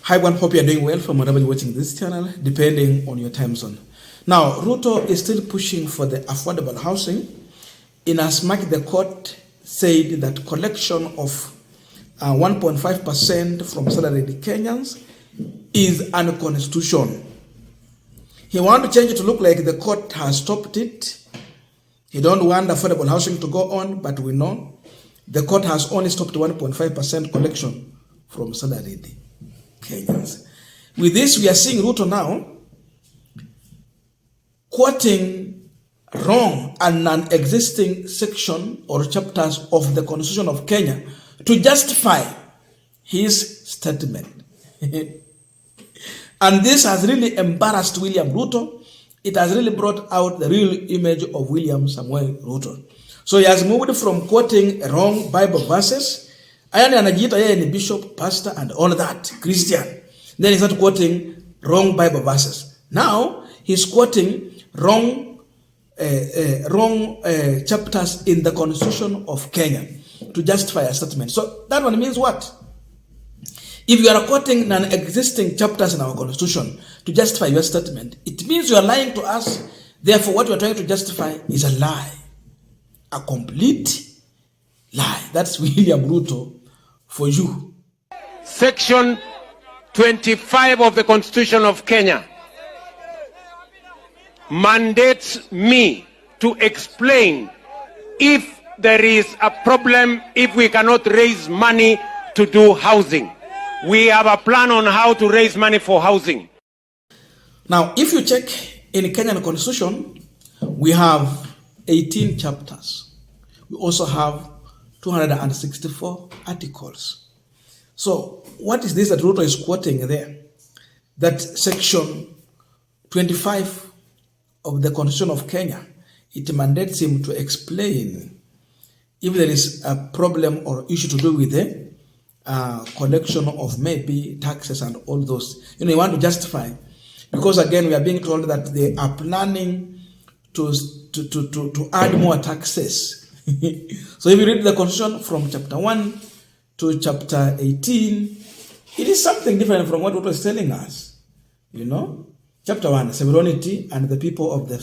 Hi everyone, hope you are doing well from wherever you're watching this channel, depending on your time zone. Now, Ruto is still pushing for the affordable housing, in as much the court said that collection of 1.5% from salaried Kenyans is unconstitutional. He wants to change it to look like the court has stopped it. He don't want affordable housing to go on, but we know the court has only stopped 1.5% collection from salaried Kenyans. With this, we are seeing Ruto now quoting wrong and non-existing section or chapters of the Constitution of Kenya to justify his statement. And this has really embarrassed William Ruto. It has really brought out the real image of William Samuel Ruto. So he has moved from quoting wrong Bible verses, ayani anajiita yeye ni bishop, pastor and all that, Christian. Then he started quoting wrong Bible verses. Now he's quoting wrong chapters in the Constitution of Kenya to justify a statement. So that one means what? If you are quoting non-existing chapters in our Constitution to justify your statement, it means you are lying to us. Therefore, what you are trying to justify is a lie. A complete lie. That's William Ruto for you. Section 25 of the Constitution of Kenya mandates me to explain if there is a problem, if we cannot raise money to do housing. We have a plan on how to raise money for housing. Now, if you check in Kenyan Constitution, we have 18 chapters. We also have 264 articles. So, what is this that Ruto is quoting there? That section 25 of the Constitution of Kenya, it mandates him to explain if there is a problem or issue to do with the collection of maybe taxes and all those. You want to justify, because again we are being told that they are planning to add more taxes. So if you read the Constitution from chapter 1 to chapter 18, it is something different from what Ruto is telling us. Chapter 1, sovereignty and the people of the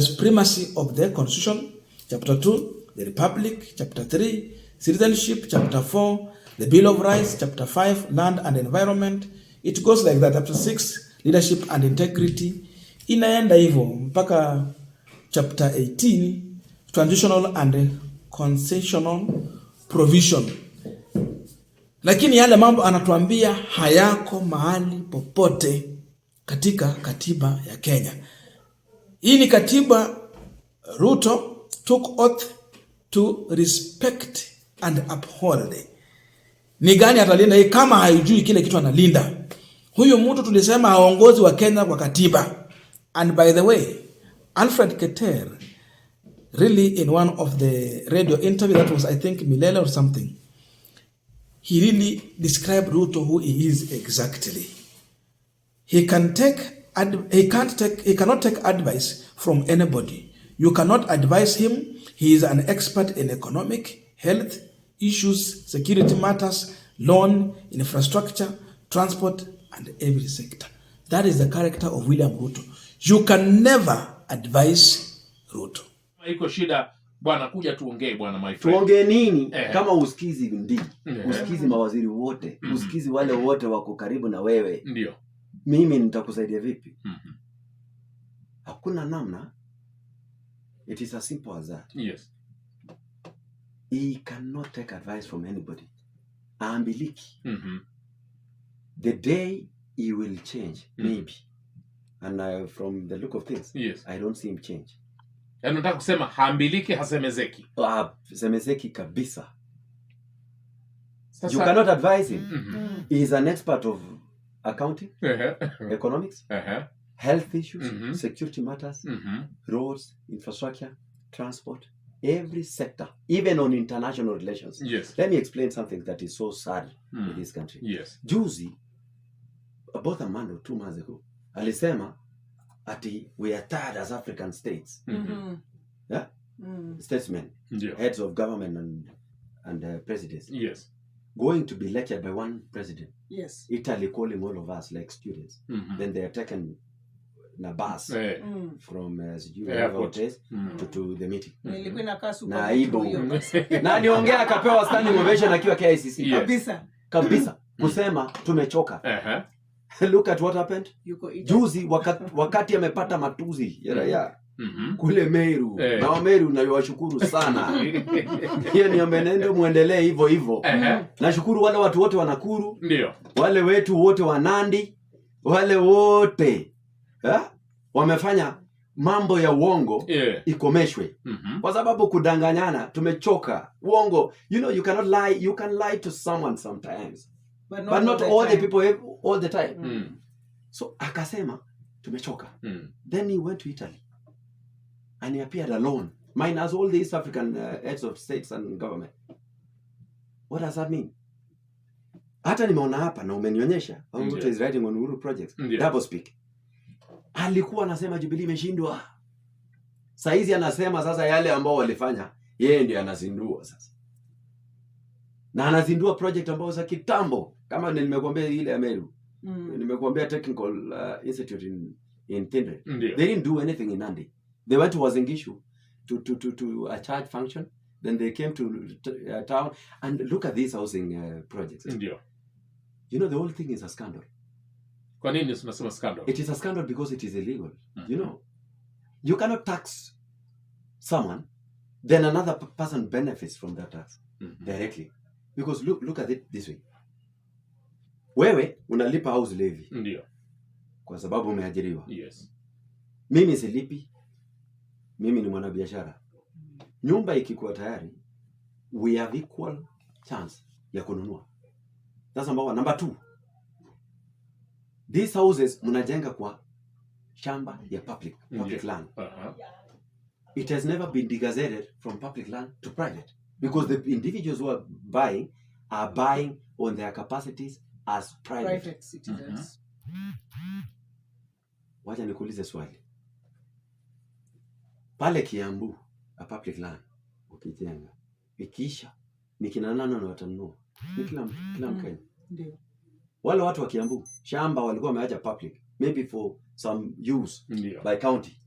supremacy of the Constitution. Chapter 2, the Republic. Chapter 3, citizenship. Chapter 4, the Bill of Rights. Chapter 5, land and environment. It goes like that. Chapter 6, leadership and integrity. Inaenda hivyo mpaka chapter 18, transitional and concessional provision. Lakini yale mambo anatuambia hayako mahali popote katika katiba ya Kenya. Hii ni katiba Ruto took oath to respect and uphold. Ni gani atalinda hii kama haijui kile kitu analinda? Huyu mtu tulisema haongozi wa Kenya kwa katiba. And by the way, Alfred Keter, really in one of the radio interview that was I think Milele or something, he really described Ruto who he is exactly. He cannot take advice from anybody. You cannot advise him. He is an expert in economic, health issues, security matters, loan, infrastructure, transport, and every sector. That is the character of William Ruto. You can never advise Ruto. Iko shida bwana, kuja tuongee bwana, my friend. Tuongee nini kama usikizi ndii? Usikizi mawaziri wote, usikizi wale wote wako karibu na wewe. Ndio. Mimi nitakusaidia vipi? Hakuna namna. It is as simple as that. Yes. He cannot take advice from anybody. Ambiliki. The day he will change, maybe. And from the look of things, yes, I don't see him change. Yaani nataka kusema haambiliki, hasemezeki. Semezeki kabisa. You cannot advise him. He is an expert of accounting, economics, health issues, security matters, roads, infrastructure, transport, every sector, even on international relations. Yes. Let me explain something that is so sad in this country. Yes. Juzi, about a month or 2 months ago, alisema ati we are tired as African states. Statesmen, heads of government and presidents. Yes. going to be lectured by one president. Yes. Italy calling all of us like students. Then they are taken na bus from airport to the meeting. Na aibu. Na niongea akapewa standing ovation akiwa KICC. Kabisa. Kusema tumechoka. Look at what happened. Juzi wakati amepata matuzi ya raia kule Meru. Na Wameru nawashukuru sana. Hiyo ni mwenendo muendelee hivyo hivyo. Nashukuru wale watu wote wa Nakuru. Ndio. Wale wetu wote wa Nandi. Wale wote wamefanya mambo ya uongo ikomeshwe. Kwa sababu kudanganyana tumechoka. Uongo, you cannot lie. You can lie to someone sometimes. But not all the people all the time. So akasema tumechoka. Then he went to Italy. And he appeared alone. Minus all the East African heads of states and government. What does that mean? Hata nimeona hapa na umenionyesha. Ruto is writing on Uhuru projects. Double speak. Alikuwa anasema Jubilee imeshindwa. Saizi anasema sasa yale ambao walifanya, yeye ndiye anazindua sasa. Na anazindua project ambao za kitambo. Kama nimekuambia ile ya Meru. Nimekuambia technical institute in Tindre. They didn't do anything in Nandi. They went to Wazingishu to a church function. Then they came to town. And look at these housing projects. You know, the whole thing is a scandal. Kwa nini tunasema scandal? It is a scandal because it is illegal. You know, you cannot tax someone, then another person benefits from that tax directly. Because look at it this way. Wewe unalipa house levy. Ndio. Kwa sababu umeajiriwa. Yes. Mimi silipi. Mimi ni mwanabiashara. Nyumba ikikuwa tayari, we have equal chance ya kununua. That's number one. Number two, these houses mnajenga kwa shamba ya public land. It has never been degazetted from public land to private because the individuals who are buying on their capacities as private citizens. Wacha nikuulize swali. Pale Kiambu, a public land ukijenga, ikiisha ni kina nani na watanunua? Ni kila Mkenya. Ndio. Wale watu wa Kiambu, shamba walikuwa wameacha public, maybe for some use by county.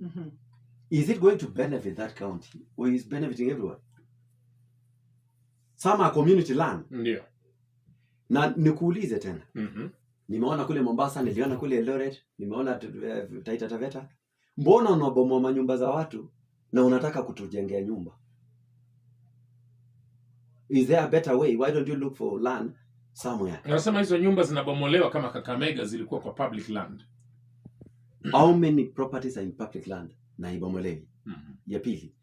Is it going to benefit that county or is benefiting everyone? Some are community land. Ndio. Na nikuulize tena. Nimeona kule Mombasa, niliona kule Eldoret, nimeona Taita Taveta. Mbona unabomoa manyumba za watu na unataka kutujengea nyumba? Is there a better way? Why don't you look for land somewhere? Nasema hizo nyumba zinabomolewa kama Kakamega zilikuwa kwa public land. How many properties are in public land na ibomolewi? Ya pili.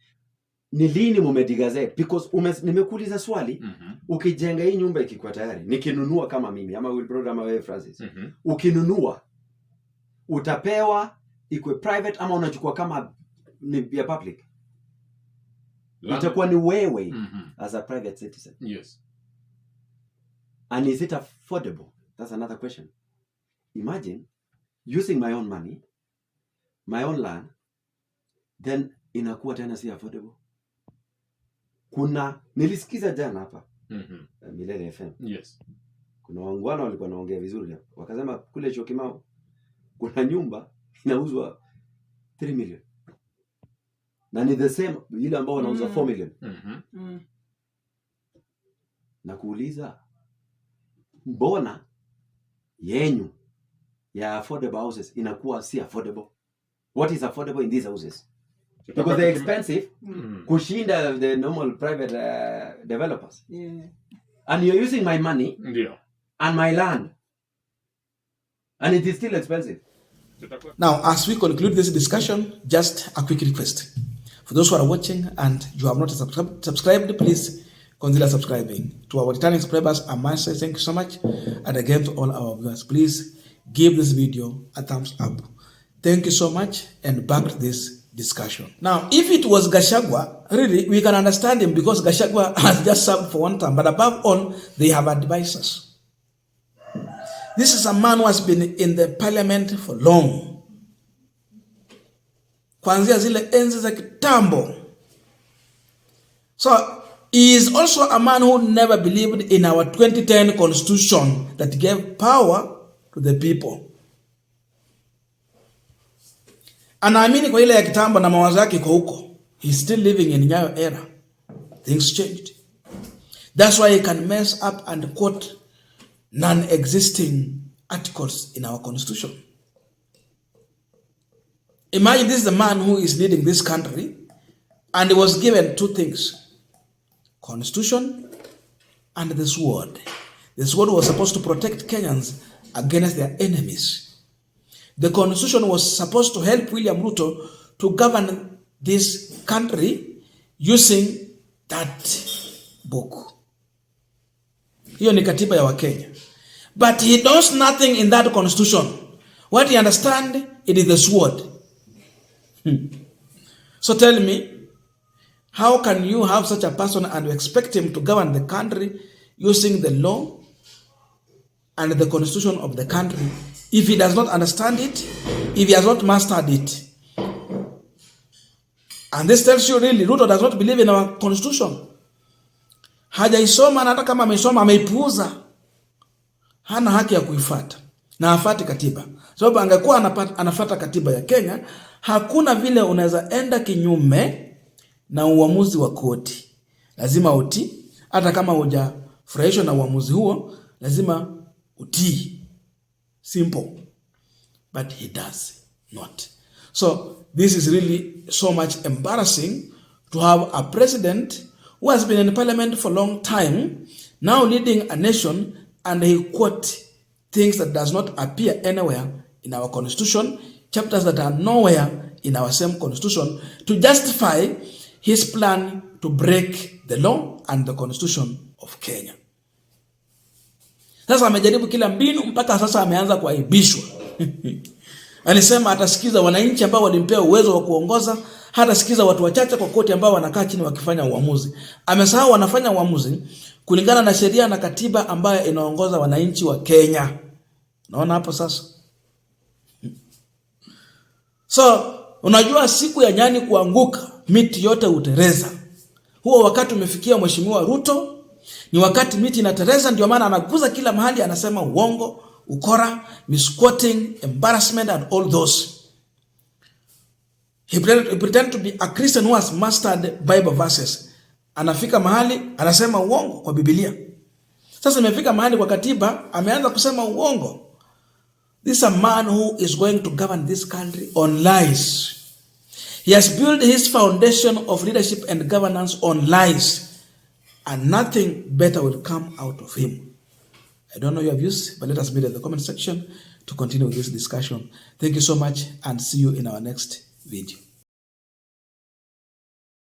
Ni lini mumedigazet? Because nimekuuliza swali, ukijenga hii nyumba ikikuwa tayari, nikinunua kama mimi ama will program wewe Francis. Ukinunua utapewa ikwe private ama unachukua kama ni ya public? Itakuwa ni wewe as a private citizen. Yes. And is it affordable? That's another question. Imagine using my own money, my own land, then inakuwa tena si affordable. Nilisikiza jana hapa Milele FM. Yes. Kuna wangwana walikuwa naongea vizuri hapa. Wakasema kule Chokimau kuna nyumba inauzwa 3 million. Na ni the same ile ambao wanauza 4 million. Na kuuliza mbona yenyu ya affordable houses inakuwa si affordable? What is affordable in these houses? Because they're expensive kushinda the normal private developers. And you're using my money and my land. And it is still expensive. Now, as we conclude this discussion, just a quick request. For those who are watching and you have not subscribed, please consider subscribing. To our returning subscribers, I must say thank you so much. And again, to all our viewers, please give this video a thumbs up. Thank you so much, and back to this discussion. Now, if it was Gachagua, really, we can understand him because Gachagua has just served for one term. But above all, they have advisors. This is a man who has been in the parliament for long. Kuanzia zile enzi za kitambo. So, He is also a man who never believed in our 2010 constitution that gave power to the people. Anaamini kwa ile ya kitambo na mawazo yake kwa huko. He's still living in Nyayo era. Things changed. That's why he can mess up and quote non-existing articles in our constitution. Imagine this is the man who is leading this country and he was given two things. Constitution and the sword. The sword was supposed to protect Kenyans against their enemies. The constitution was supposed to help William Ruto to govern this country using that book. Hiyo ni katiba ya Wakenya. But he does nothing in that constitution. What he understands, it is the sword. So tell me, how can you have such a person and expect him to govern the country using the law and the constitution of the country if he does not understand it, if he has not mastered it? And this tells you really, Ruto does not believe in our constitution. Hajaisoma, na hata kama ameisoma ameipuuza. Hana haki ya kuifuata na afati katiba. Sababu angekuwa anafuata katiba ya Kenya, hakuna vile unaweza enda kinyume na uamuzi wa koti. Lazima utii, hata kama hujafurahishwa na uamuzi huo, lazima utii. Simple. But he does not. So this is really so much embarrassing to have a president who has been in parliament for a long time, now leading a nation, and he quote things that does not appear anywhere in our constitution, chapters that are nowhere in our same constitution, to justify his plan to break the law and the constitution of Kenya. Sasa amejaribu kila mbinu mpaka sasa ameanza kuaibishwa. Alisema atasikiza wananchi ambao walimpea uwezo wa kuongoza, hatasikiza watu wachache kwa koti ambao wanakaa chini wakifanya uamuzi. Amesahau wanafanya uamuzi kulingana na sheria na katiba ambayo inaongoza wananchi wa Kenya. Naona hapo sasa. So, unajua siku ya nyani kuanguka, miti yote utereza. Huo wakati umefikia Mheshimiwa Ruto, ni wakati miti inatereza, ndio maana anaguza kila mahali, anasema uongo, ukora, misquoting, embarrassment and all those. He pretend to be a Christian who has mastered Bible verses. Anafika mahali, anasema uongo kwa Biblia. Sasa imefika mahali kwa katiba, ameanza kusema uongo. This is a man who is going to govern this country on lies. He has built his foundation of leadership and governance on lies. And nothing better will come out of him. I don't know your views, but let us meet in the comment section to continue with this discussion. Thank you so much and see you in our next video.